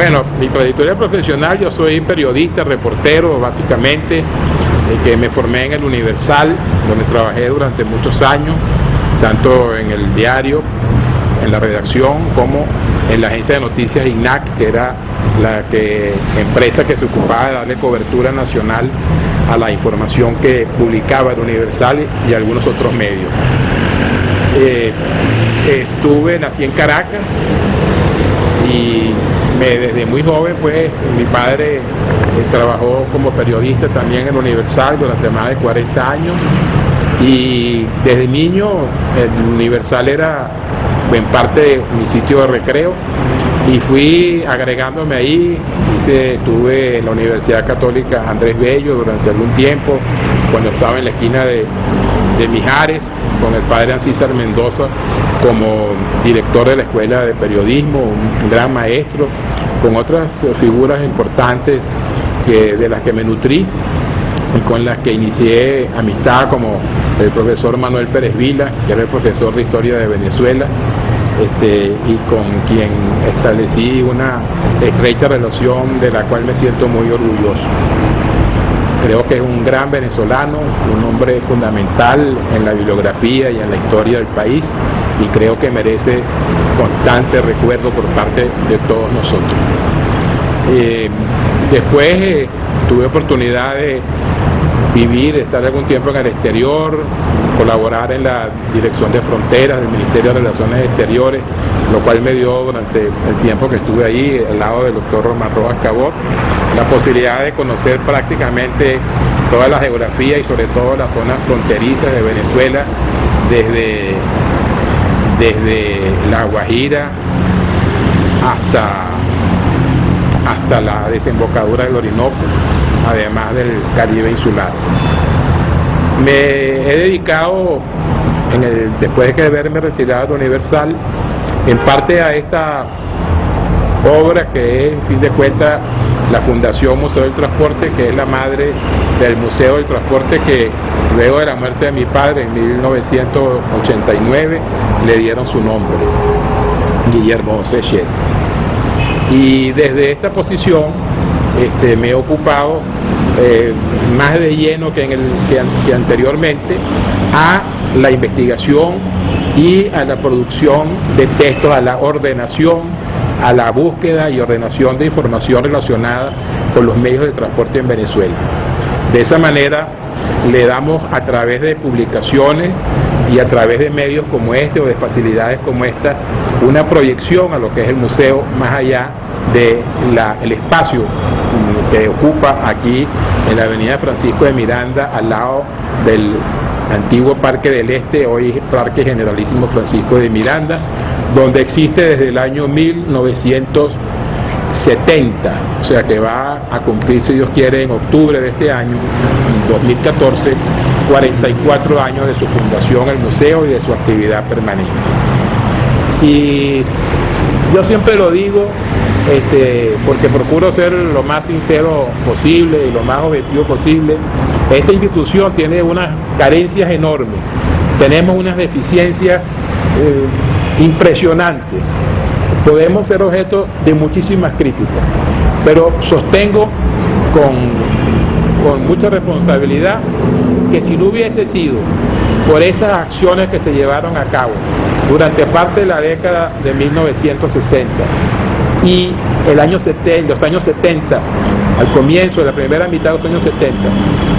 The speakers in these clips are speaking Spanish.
Bueno, mi trayectoria profesional, yo soy periodista, reportero, básicamente, que me formé en el Universal, donde trabajé durante muchos años, tanto en el diario, en la redacción, como en la agencia de noticias INAC, que era la empresa que se ocupaba de darle cobertura nacional a la información que publicaba el Universal y algunos otros medios. Nací en Caracas y desde muy joven, pues, mi padre trabajó como periodista también en el Universal durante más de 40 años y desde niño el Universal era en parte mi sitio de recreo y fui agregándome ahí. Estuve en la Universidad Católica Andrés Bello durante algún tiempo, cuando estaba en la esquina de Mijares, con el padre Ancísar Mendoza como director de la Escuela de Periodismo, un gran maestro, con otras figuras importantes de las que me nutrí y con las que inicié amistad, como el profesor Manuel Pérez Vila, que era el profesor de Historia de Venezuela, y con quien establecí una estrecha relación de la cual me siento muy orgulloso. Creo que es un gran venezolano, un hombre fundamental en la bibliografía y en la historia del país, y creo que merece constante recuerdo por parte de todos nosotros. Después tuve oportunidad de estar algún tiempo en el exterior, colaborar en la Dirección de Fronteras del Ministerio de Relaciones Exteriores, lo cual me dio durante el tiempo que estuve ahí, al lado del doctor Román Rojas Cabot, la posibilidad de conocer prácticamente toda la geografía y sobre todo las zonas fronterizas de Venezuela, desde La Guajira hasta la desembocadura del Orinoco, además del Caribe insular. Me he dedicado, después de haberme retirado de Universal, en parte a esta obra que es, en fin de cuentas, la Fundación Museo del Transporte, que es la madre del Museo del Transporte, que luego de la muerte de mi padre en 1989 le dieron su nombre, Guillermo José Scher. Y desde esta posición me he ocupado más de lleno que anteriormente a la investigación y a la producción de textos, a la ordenación, a la búsqueda y ordenación de información relacionada con los medios de transporte en Venezuela. De esa manera le damos, a través de publicaciones y a través de medios como este o de facilidades como esta, una proyección a lo que es el museo, más allá del espacio que ocupa aquí en la avenida Francisco de Miranda, al lado del antiguo Parque del Este, hoy Parque Generalísimo Francisco de Miranda, donde existe desde el año 1970, o sea que va a cumplir, si Dios quiere, en octubre de este año, 2014, 44 años de su fundación, el museo, y de su actividad permanente. Si yo siempre lo digo, porque procuro ser lo más sincero posible y lo más objetivo posible, esta institución tiene unas carencias enormes, tenemos unas deficiencias impresionantes, podemos ser objeto de muchísimas críticas, pero sostengo con mucha responsabilidad que si no hubiese sido por esas acciones que se llevaron a cabo durante parte de la década de 1960 y los años 70, al comienzo de la primera mitad de los años 70,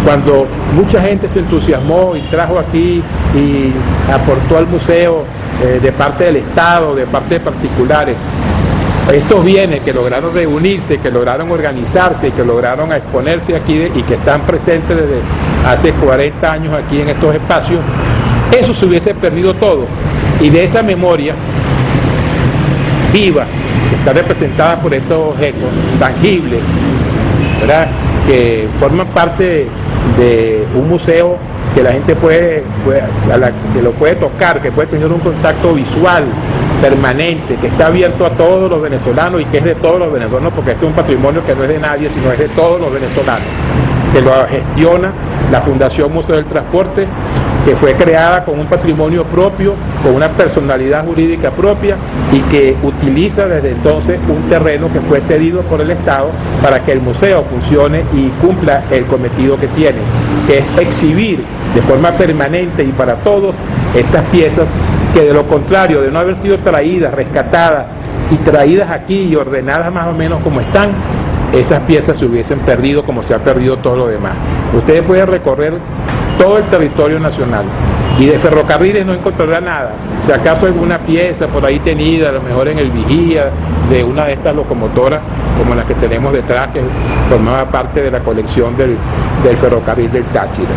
cuando mucha gente se entusiasmó y trajo aquí y aportó al museo de parte del Estado, de parte de particulares, estos bienes que lograron reunirse, que lograron organizarse y que lograron exponerse aquí y que están presentes desde hace 40 años aquí en estos espacios, eso se hubiese perdido todo. Y de esa memoria viva, que está representada por estos objetos tangibles, ¿verdad?, que forman parte de un museo que la gente que lo puede tocar, que puede tener un contacto visual permanente, que está abierto a todos los venezolanos y que es de todos los venezolanos, porque este es un patrimonio que no es de nadie, sino es de todos los venezolanos, que lo gestiona la Fundación Museo del Transporte que fue creada con un patrimonio propio, con una personalidad jurídica propia y que utiliza desde entonces un terreno que fue cedido por el Estado para que el museo funcione y cumpla el cometido que tiene, que es exhibir de forma permanente y para todos estas piezas que, de lo contrario, de no haber sido traídas, rescatadas y traídas aquí y ordenadas más o menos como están, esas piezas se hubiesen perdido como se ha perdido todo lo demás. Ustedes pueden recorrer todo el territorio nacional y de ferrocarriles no encontrará nada, si acaso alguna pieza por ahí tenida, a lo mejor en el vigía de una de estas locomotoras como las que tenemos detrás, que formaba parte de la colección del ferrocarril del Táchira,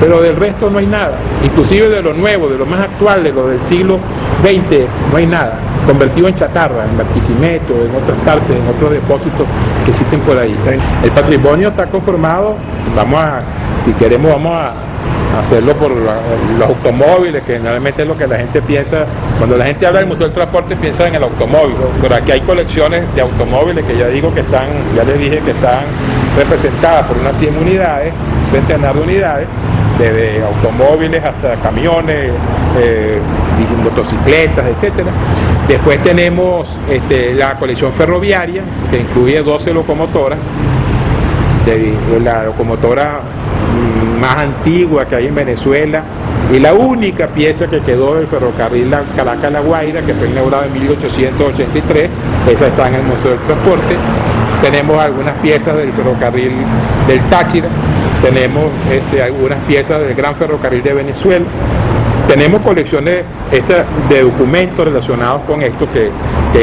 pero del resto no hay nada, inclusive de lo nuevo, de lo más actual, de lo del siglo XX, no hay nada, convertido en chatarra, en Barquisimeto, en otras partes, en otros depósitos que existen por ahí. El patrimonio está conformado, si queremos vamos a hacerlo por los automóviles, que generalmente es lo que la gente piensa, cuando la gente habla del Museo del Transporte piensa en el automóvil, pero aquí hay colecciones de automóviles que ya digo que están, ya les dije que están representadas por unas 100 unidades, un centenar de unidades, desde automóviles hasta camiones, motocicletas, etcétera. Después tenemos la colección ferroviaria, que incluye 12 locomotoras, de la locomotora más antigua que hay en Venezuela y la única pieza que quedó del ferrocarril Caracas-La Guaira, que fue inaugurado en 1883, esa está en el Museo del Transporte. Tenemos algunas piezas del ferrocarril del Táchira, tenemos algunas piezas del Gran Ferrocarril de Venezuela. Tenemos colecciones de documentos relacionados con esto, que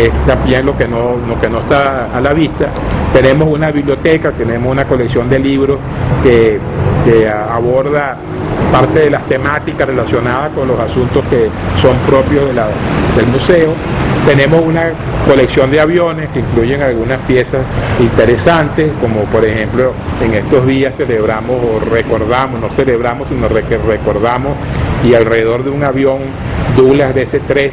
es también lo que no está a la vista. Tenemos una biblioteca, tenemos una colección de libros que aborda parte de las temáticas relacionadas con los asuntos que son propios del museo. Tenemos una colección de aviones que incluyen algunas piezas interesantes, como por ejemplo en estos días celebramos o recordamos, no celebramos sino que recordamos, y alrededor de un avión Douglas DC-3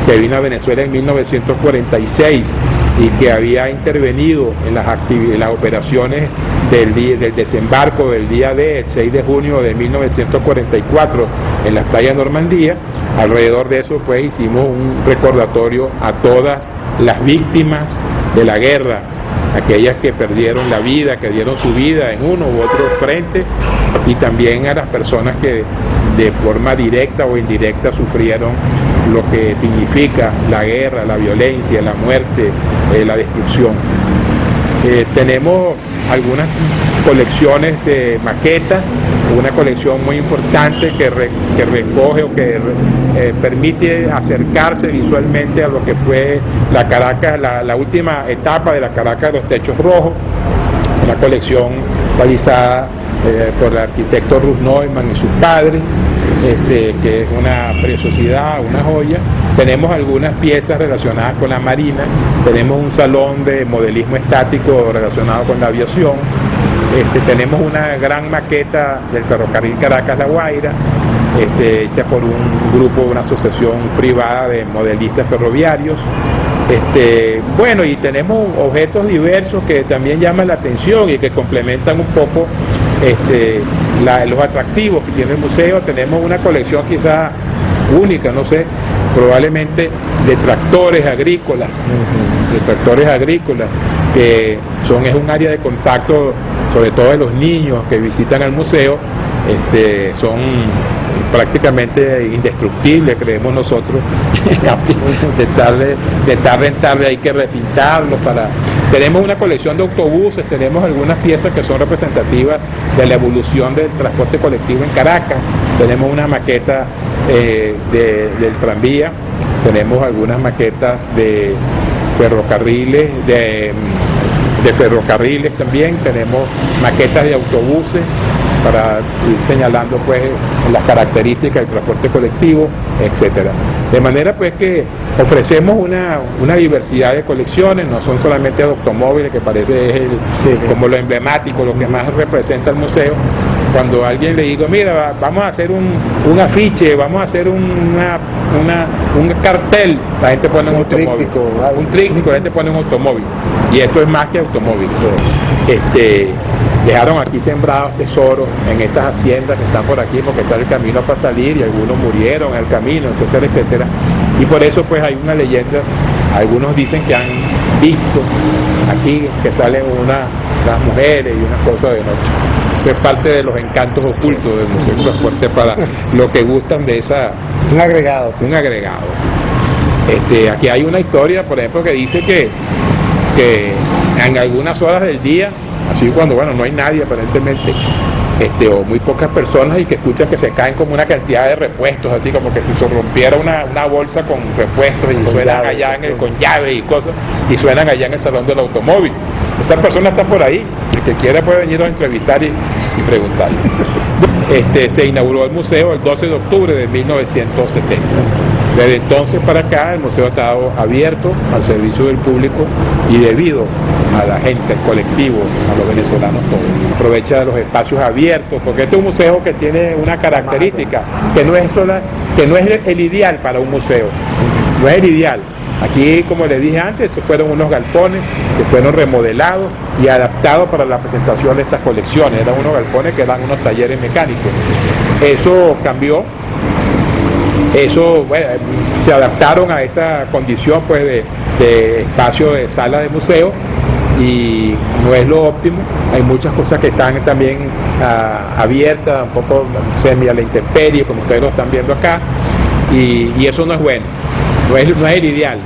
que vino a Venezuela en 1946 y que había intervenido en las operaciones del desembarco del día D, el 6 de junio de 1944 en las playas Normandía. Alrededor de eso pues hicimos un recordatorio a todas las víctimas de la guerra, aquellas que perdieron la vida, que dieron su vida en uno u otro frente, y también a las personas que de forma directa o indirecta sufrieron lo que significa la guerra, la violencia, la muerte, la destrucción. Tenemos algunas colecciones de maquetas, una colección muy importante que recoge o que permite acercarse visualmente a lo que fue la Caracas, la última etapa de la Caracas de los techos rojos, una colección realizada por el arquitecto Ruth Neumann y sus padres, que es una preciosidad, una joya. Tenemos algunas piezas relacionadas con la marina, tenemos un salón de modelismo estático relacionado con la aviación, tenemos una gran maqueta del ferrocarril Caracas-La Guaira, hecha por un grupo, una asociación privada de modelistas ferroviarios. Bueno, y tenemos objetos diversos que también llaman la atención y que complementan un poco los atractivos que tiene el museo. Tenemos una colección quizá única, no sé, probablemente de tractores agrícolas, que es un área de contacto sobre todo de los niños que visitan al museo. Son prácticamente indestructibles, creemos nosotros. de tarde en tarde hay que repintarlos. Tenemos una colección de autobuses, tenemos algunas piezas que son representativas de la evolución del transporte colectivo en Caracas, tenemos una maqueta del tranvía, tenemos algunas maquetas de ferrocarriles, de ferrocarriles también, tenemos maquetas de autobuses para ir señalando pues las características del transporte colectivo, etcétera. De manera pues que ofrecemos una diversidad de colecciones, no son solamente automóviles, que parece como lo emblemático, lo que más representa el museo. Cuando a alguien le digo, mira, vamos a hacer un afiche, vamos a hacer un cartel, la gente pone un automóvil. Un tríptico, la gente pone un automóvil. Y esto es más que automóvil. dejaron aquí sembrados tesoros en estas haciendas que están por aquí, porque está el camino para salir y algunos murieron en el camino, etcétera, etcétera. Y por eso pues hay una leyenda, algunos dicen que han visto aquí que salen unas mujeres y unas cosas de noche. Eso es parte de los encantos ocultos del Museo del Transporte para los que gustan de esa... Un agregado. Un agregado. Aquí hay una historia, por ejemplo, que dice que en algunas horas del día, así cuando no hay nadie aparentemente, o muy pocas personas, y que escuchan que se caen como una cantidad de repuestos, así como que si se rompiera una bolsa con repuestos y con suenan llaves, allá con llaves y cosas, y suenan allá en el salón del automóvil. Esa persona está por ahí, el que quiera puede venir a entrevistar y preguntar. Se inauguró el museo el 12 de octubre de 1970. Desde entonces para acá el museo ha estado abierto al servicio del público y debido a la gente, al colectivo, a los venezolanos todos. Aprovecha de los espacios abiertos, porque este es un museo que tiene una característica, que no es el ideal para un museo, no es el ideal. Aquí, como les dije antes, fueron unos galpones que fueron remodelados y adaptados para la presentación de estas colecciones. Eran unos galpones que eran unos talleres mecánicos. Eso cambió. Se adaptaron a esa condición pues de espacio de sala de museo, y no es lo óptimo. Hay muchas cosas que están también abiertas, un poco semi a la intemperie, como ustedes lo están viendo acá, y eso no es bueno, no es el ideal,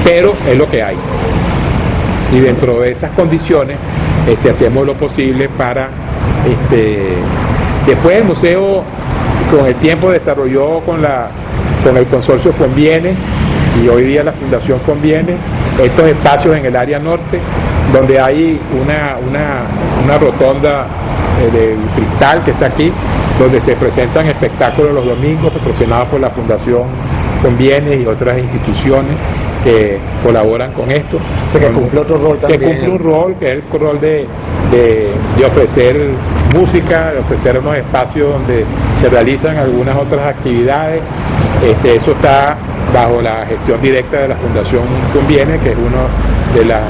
pero es lo que hay. Y dentro de esas condiciones hacemos lo posible para después el museo con el tiempo desarrolló con el consorcio Fonviene y hoy día la Fundación Fonviene estos espacios en el área norte, donde hay una rotonda de cristal que está aquí, donde se presentan espectáculos los domingos patrocinados por la Fundación Fonviene y otras instituciones que colaboran con esto. O sea, que cumple otro rol también. Que cumple un rol, que es el rol de ofrecer música, de ofrecer unos espacios donde se realizan algunas otras actividades. Eso está bajo la gestión directa de la Fundación Fonviene, que es una de las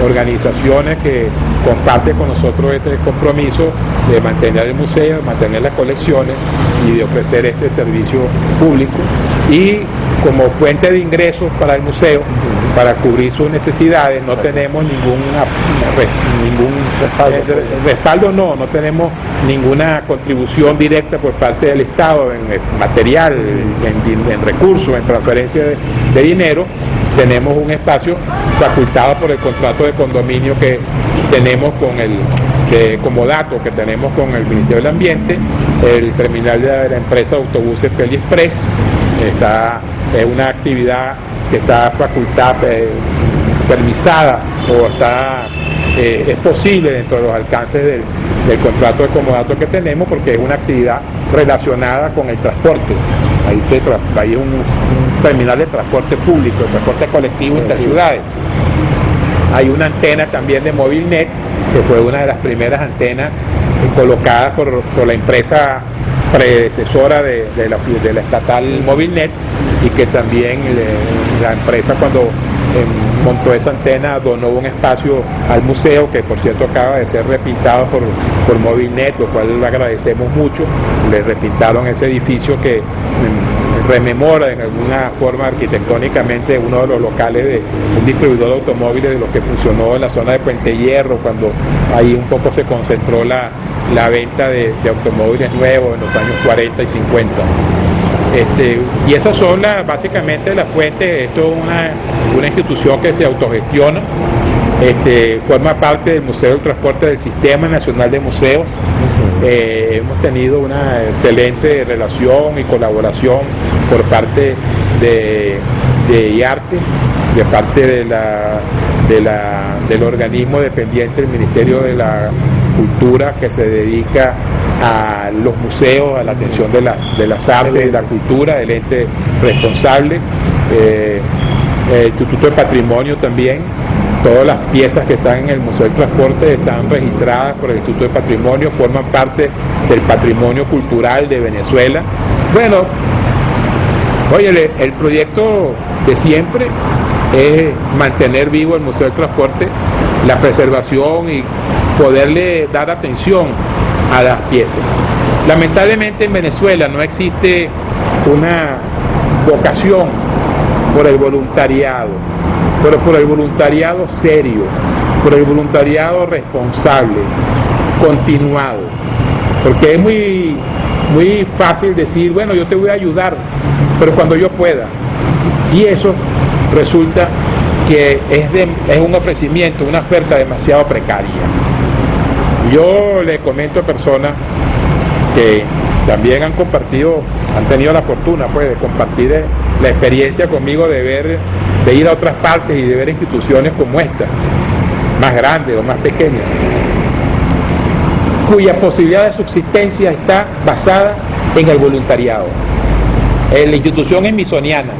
organizaciones que comparte con nosotros este compromiso de mantener el museo, de mantener las colecciones y de ofrecer este servicio público. Y como fuente de ingresos para el museo, para cubrir sus necesidades, no tenemos ningún respaldo, no tenemos ninguna contribución directa por parte del Estado en material, en recursos, en transferencia de dinero. Tenemos un espacio facultado por el contrato de condominio que tenemos de comodato que tenemos con el Ministerio del Ambiente, el terminal de la empresa de autobuses Peli Express. Es una actividad que está permisada o es posible dentro de los alcances del contrato de comodato que tenemos, porque es una actividad relacionada con el transporte. Hay un terminal de transporte público, de transporte colectivo interciudades. Hay una antena también de Movilnet, que fue una de las primeras antenas colocadas por la empresa predecesora de la estatal Movilnet, y que también la empresa, cuando montó esa antena, donó un espacio al museo, que por cierto acaba de ser repintado por Movilnet, lo cual le agradecemos mucho. Le repintaron ese edificio que rememora en alguna forma arquitectónicamente uno de los locales de un distribuidor de automóviles de los que funcionó en la zona de Puente Hierro, cuando ahí un poco se concentró la venta de automóviles nuevos en los años 40 y 50. Y esas son básicamente las fuentes. Esto es una institución que se autogestiona, forma parte del Museo del Transporte del Sistema Nacional de Museos. Hemos tenido una excelente relación y colaboración por parte de IARTES, de parte del organismo dependiente del Ministerio de la Cultura, que se dedica a los museos, a la atención de las artes, de la cultura, el ente responsable, el Instituto de Patrimonio también. Todas las piezas que están en el Museo del Transporte están registradas por el Instituto de Patrimonio, forman parte del patrimonio cultural de Venezuela. Bueno, oye, el proyecto de siempre es mantener vivo el Museo del Transporte, la preservación y poderle dar atención a las piezas. Lamentablemente en Venezuela no existe una vocación por el voluntariado, pero por el voluntariado serio, por el voluntariado responsable, continuado, porque es muy fácil decir, bueno, yo te voy a ayudar, pero cuando yo pueda, y eso resulta que es un ofrecimiento, una oferta demasiado precaria. Yo le comento a personas que también han tenido la fortuna pues de compartir la experiencia conmigo de ir a otras partes y de ver instituciones como esta, más grandes o más pequeñas, cuya posibilidad de subsistencia está basada en el voluntariado. La institución smithsoniana,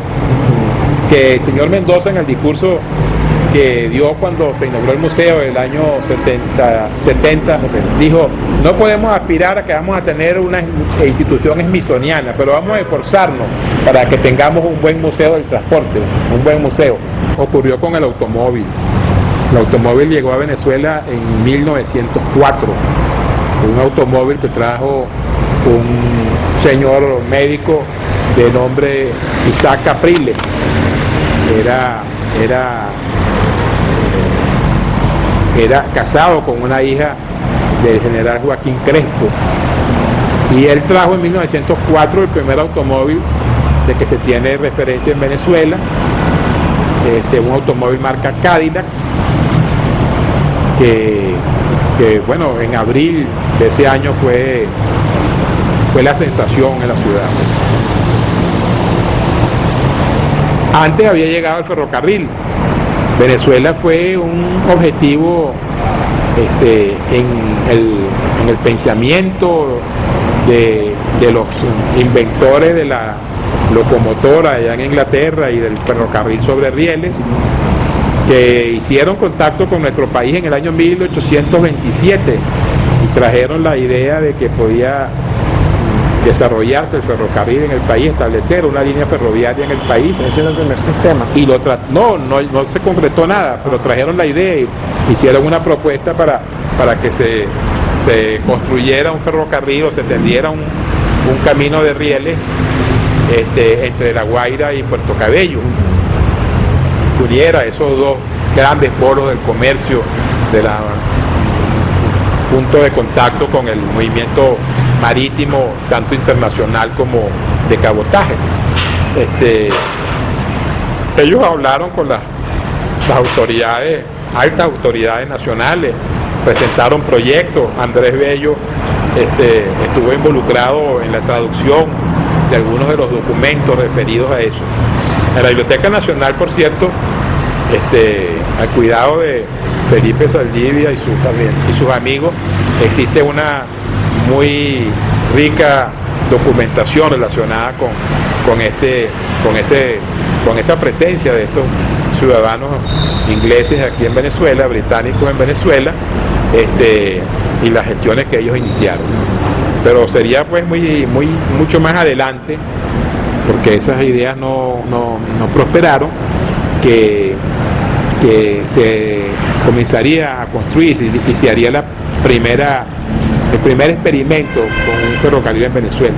que el señor Mendoza en el discurso que dio cuando se inauguró el museo en el año 70 dijo, no podemos aspirar a que vamos a tener una institución smithsoniana, pero vamos a esforzarnos para que tengamos un buen museo del transporte, un buen museo. Ocurrió con el automóvil. El automóvil llegó a Venezuela en 1904, un automóvil que trajo un señor médico de nombre Isaac Capriles. Era casado con una hija del general Joaquín Crespo, y él trajo en 1904 el primer automóvil de que se tiene referencia en Venezuela, un automóvil marca Cadillac, que bueno, en abril de ese año fue la sensación en la ciudad. Antes había llegado el ferrocarril. Venezuela fue un objetivo en el pensamiento de los inventores de la locomotora allá en Inglaterra y del ferrocarril sobre rieles, que hicieron contacto con nuestro país en el año 1827 y trajeron la idea de que podía desarrollarse el ferrocarril en el país, establecer una línea ferroviaria en el país. Ese era el primer sistema. Y no se concretó nada, pero trajeron la idea y hicieron una propuesta para que se construyera un ferrocarril o se tendiera un camino de rieles entre La Guaira y Puerto Cabello, que uniera esos dos grandes polos del comercio, punto de contacto con el movimiento marítimo, tanto internacional como de cabotaje. Ellos hablaron con las autoridades, altas autoridades nacionales, presentaron proyectos. Andrés Bello estuvo involucrado en la traducción de algunos de los documentos referidos a eso. En la Biblioteca Nacional, por cierto, al cuidado de Felipe Saldivia y sus amigos, existe una muy rica documentación relacionada con esa presencia de estos ciudadanos ingleses aquí en Venezuela, británicos en Venezuela, y las gestiones que ellos iniciaron. Pero sería pues mucho más adelante, porque esas ideas no prosperaron, que se comenzaría a construir y se haría el primer experimento con un ferrocarril en Venezuela.